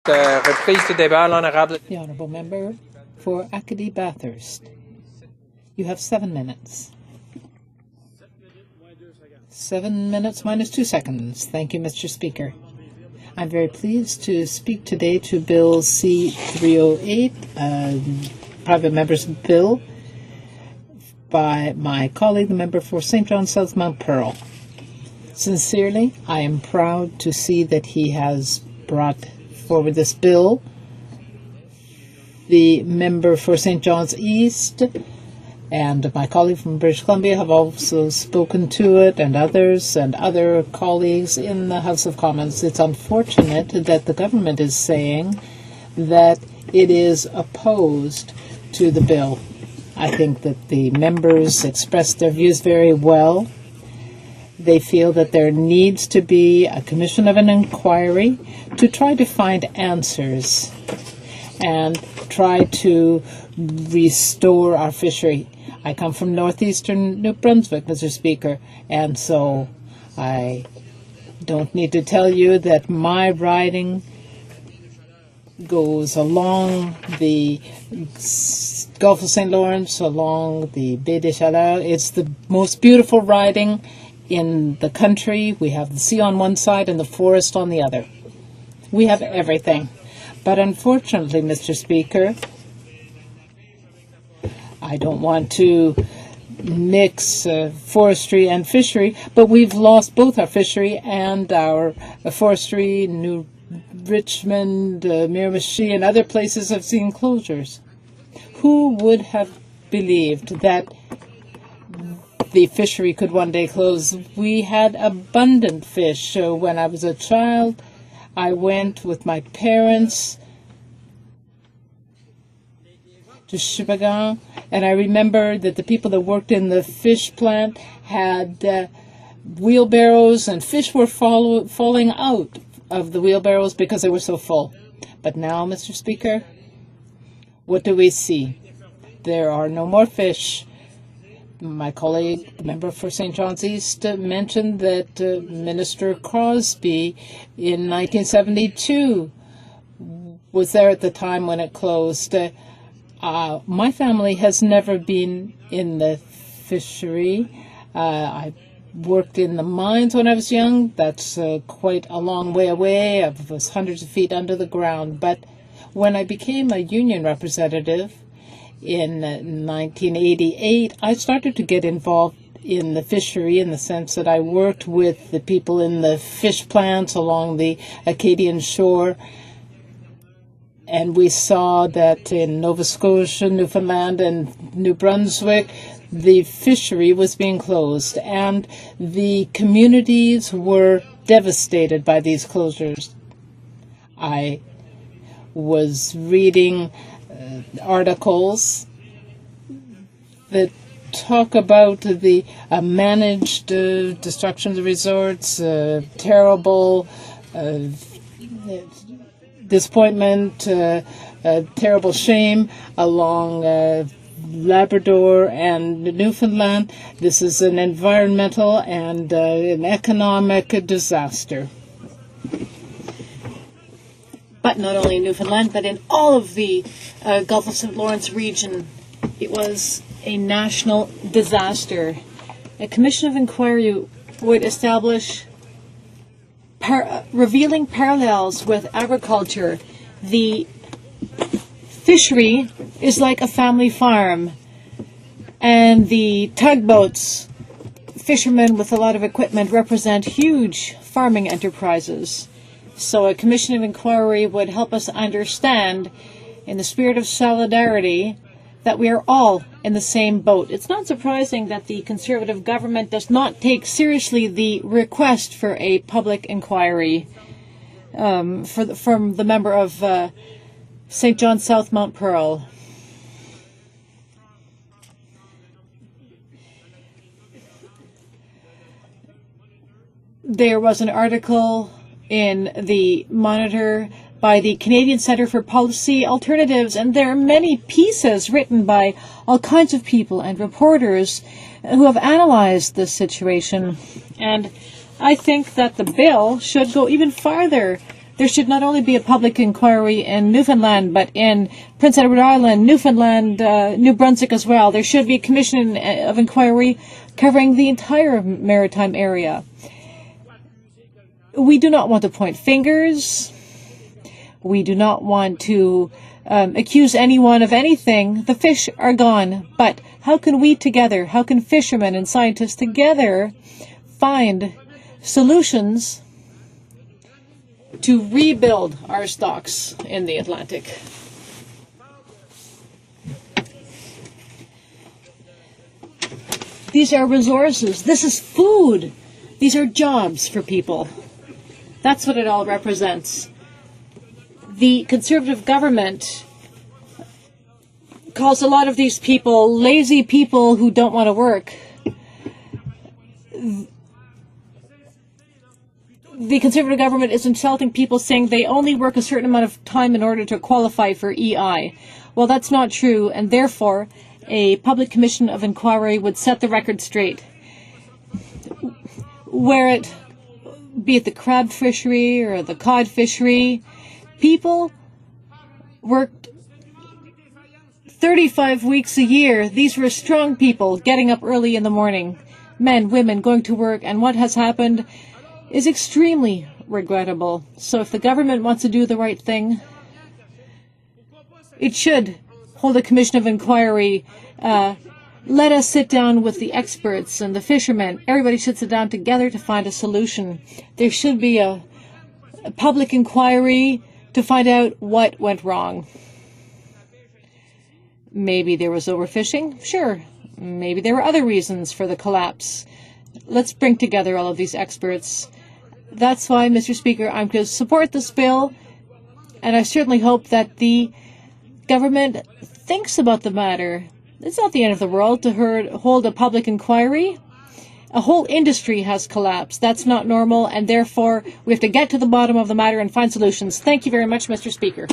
reprise du débat, l'honorable. The honourable member for Acadie-Bathurst. You have 7 minutes. 7 minutes minus 2 seconds. Thank you, Mr. Speaker. I'm very pleased to speak today to Bill C-308, private member's bill, by my colleague, the member for St. John South Mount Pearl. Sincerely, I am proud to see that he has brought forward this bill. The member for St. John's East and my colleague from British Columbia have also spoken to it, and other colleagues in the House of Commons. It's unfortunate that the government is saying that it is opposed to the bill. I think that the members expressed their views very well. They feel that there needs to be a commission of an inquiry to try to find answers and try to restore our fishery. I come from northeastern New Brunswick, Mr. Speaker, and so I don't need to tell you that my riding goes along the Gulf of St. Lawrence, along the Baie des Chaleurs. It's the most beautiful riding in the country. We have the sea on one side and the forest on the other. We have everything. But unfortunately, Mr. Speaker, I don't want to mix forestry and fishery, but we've lost both our fishery and our forestry. New Richmond, Miramichi, and other places have seen closures. Who would have believed that the fishery could one day close? We had abundant fish. When I was a child, I went with my parents to Sheboygan, and I remember that the people that worked in the fish plant had wheelbarrows, and fish were falling out of the wheelbarrows because they were so full. But now, Mr. Speaker, what do we see? There are no more fish. My colleague, member for St. John's East, mentioned that Minister Crosby in 1972 was there at the time when it closed. My family has never been in the fishery. I worked in the mines when I was young. That's quite a long way away. I was hundreds of feet under the ground. But when I became a union representative in 1988, I started to get involved in the fishery in the sense that I worked with the people in the fish plants along the Acadian shore. And we saw that in Nova Scotia, Newfoundland, and New Brunswick, the fishery was being closed, and the communities were devastated by these closures. I was reading articles that talk about the managed destruction of the resorts, terrible disappointment, terrible shame along Labrador and Newfoundland. This is an environmental and an economic disaster. But not only in Newfoundland, but in all of the Gulf of St. Lawrence region, it was a national disaster. A commission of inquiry would establish revealing parallels with agriculture. The fishery is like a family farm, and the tugboats, fishermen with a lot of equipment, represent huge farming enterprises. So a commission of inquiry would help us understand, in the spirit of solidarity, that we are all in the same boat. It's not surprising that the Conservative government does not take seriously the request for a public inquiry from the member of St. John South Mount Pearl. There was an article in the Monitor by the Canadian Centre for Policy Alternatives, and there are many pieces written by all kinds of people and reporters who have analyzed this situation. And I think that the bill should go even farther There should not only be a public inquiry in Newfoundland, but in Prince Edward Island, Newfoundland, New Brunswick as well. There should be a commission of inquiry covering the entire maritime area. We do not want to point fingers. We do not want to accuse anyone of anything. The fish are gone. But how can we together, how can fishermen and scientists together find solutions to rebuild our stocks in the Atlantic? These are resources. This is food. These are jobs for people. That's what it all represents. The Conservative government calls a lot of these people lazy people who don't want to work. The Conservative government is insulting people, saying they only work a certain amount of time in order to qualify for EI. Well, that's not true, and therefore a public commission of inquiry would set the record straight. Be it the crab fishery or the cod fishery, people worked 35 weeks a year. These were strong people getting up early in the morning, men, women going to work, and what has happened is extremely regrettable. So if the government wants to do the right thing, it should hold a commission of inquiry. Let us sit down with the experts and the fishermen. Everybody should sit down together to find a solution. There should be a public inquiry to find out what went wrong. Maybe there was overfishing. Sure. Maybe there were other reasons for the collapse. Let's bring together all of these experts. That's why, Mr. Speaker, I'm going to support this bill, and I certainly hope that the government thinks about the matter. It's not the end of the world to hold a public inquiry. A whole industry has collapsed. That's not normal, and therefore we have to get to the bottom of the matter and find solutions. Thank you very much, Mr. Speaker.